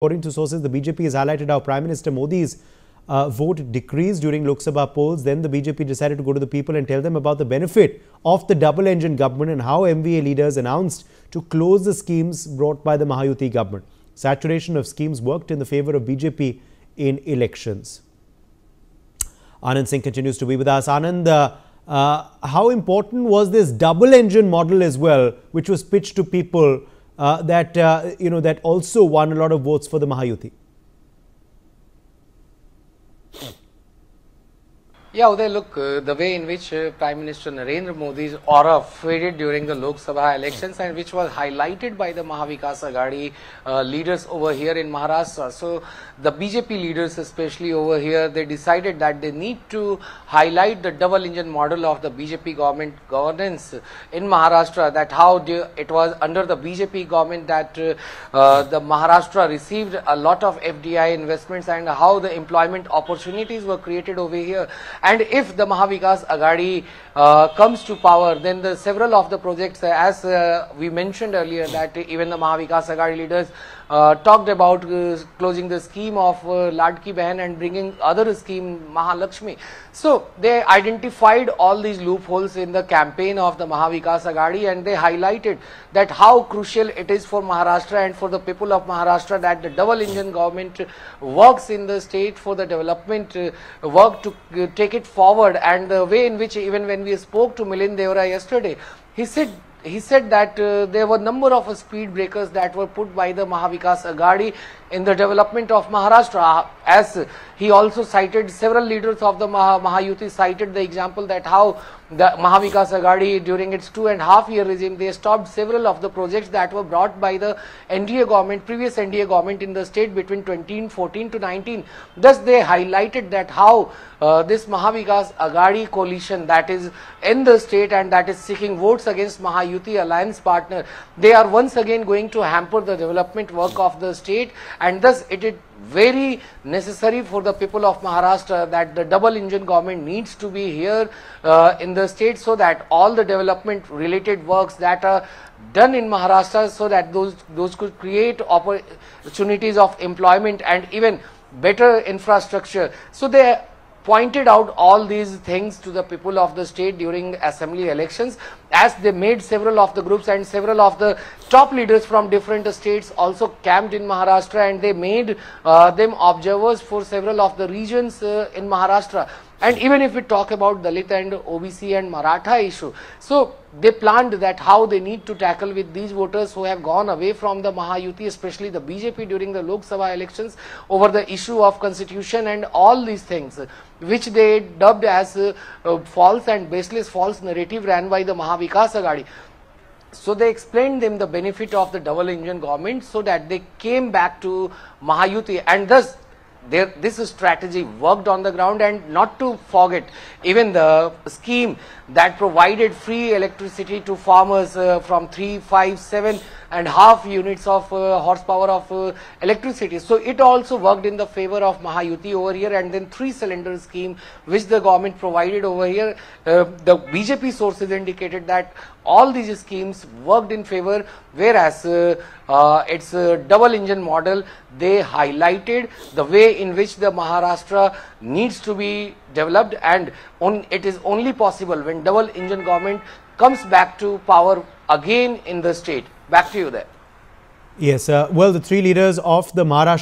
According to sources, the BJP has highlighted how Prime Minister Modi's vote decreased during Lok Sabha polls. Then the BJP decided to go to the people and tell them about the benefit of the double-engine government and how MVA leaders announced to close the schemes brought by the Mahayuti government. Saturation of schemes worked in the favour of BJP in elections. Anand Singh continues to be with us. Anand, how important was this double-engine model as well, which was pitched to people that also won a lot of votes for the Mahayuti? Yeah, Uday, look, the way in which Prime Minister Narendra Modi's aura faded during the Lok Sabha elections and which was highlighted by the Mahavikas Aghadi leaders over here in Maharashtra. So, the BJP leaders especially over here, they decided that they need to highlight the double engine model of the BJP government governance in Maharashtra, that how it was under the BJP government that the Maharashtra received a lot of FDI investments and how the employment opportunities were created over here. And if the Mahavikas Aghadi comes to power, then the several of the projects, as we mentioned earlier, that even the Mahavikas Aghadi leaders talked about closing the scheme of Ladki Behan and bringing other scheme Mahalakshmi. So they identified all these loopholes in the campaign of the Mahavikas Aghadi, and they highlighted that how crucial it is for Maharashtra and for the people of Maharashtra that the double engine government works in the state for the development work to take it forward. And the way in which, even when we spoke to Milind Deora yesterday, he said that there were number of speed breakers that were put by the Mahavikas Aghadi in the development of Maharashtra. As he also cited, several leaders of the Mahayuti cited the example that how the Mahavikas Aghadi during its 2.5-year regime, they stopped several of the projects that were brought by the NDA government, previous NDA government in the state between 2014 to 19. Thus they highlighted that how this Mahavikas Aghadi coalition that is in the state and that is seeking votes against Mahayuti alliance partner, they are once again going to hamper the development work of the state. And thus it is very necessary for the people of Maharashtra that the double engine government needs to be here in the state, so that all the development related works that are done in Maharashtra, so that those could create opportunities of employment and even better infrastructure. So they pointed out all these things to the people of the state during assembly elections, as they made several of the groups and several of the top leaders from different states also camped in Maharashtra, and they made them observers for several of the regions in Maharashtra. And even if we talk about Dalit and OBC and Maratha issue, so they planned that how they need to tackle with these voters who have gone away from the Mahayuti, especially the BJP during the Lok Sabha elections, over the issue of constitution and all these things, which they dubbed as false and baseless false narrative ran by the Mahavikas Aghadi. So they explained them the benefit of the double engine government, so that they came back to Mahayuti, and thus this strategy worked on the ground. And not to forget, even the scheme that provided free electricity to farmers from 3, 5, 7.5 units of horsepower of electricity. So it also worked in the favor of Mahayuti over here. And then 3-cylinder scheme which the government provided over here, the BJP sources indicated that all these schemes worked in favor, whereas its double engine model, they highlighted the way in which the Maharashtra needs to be developed, and it is only possible when double engine government comes back to power again in the state. Back to you there. Yes, well, the three leaders of the Maharashtra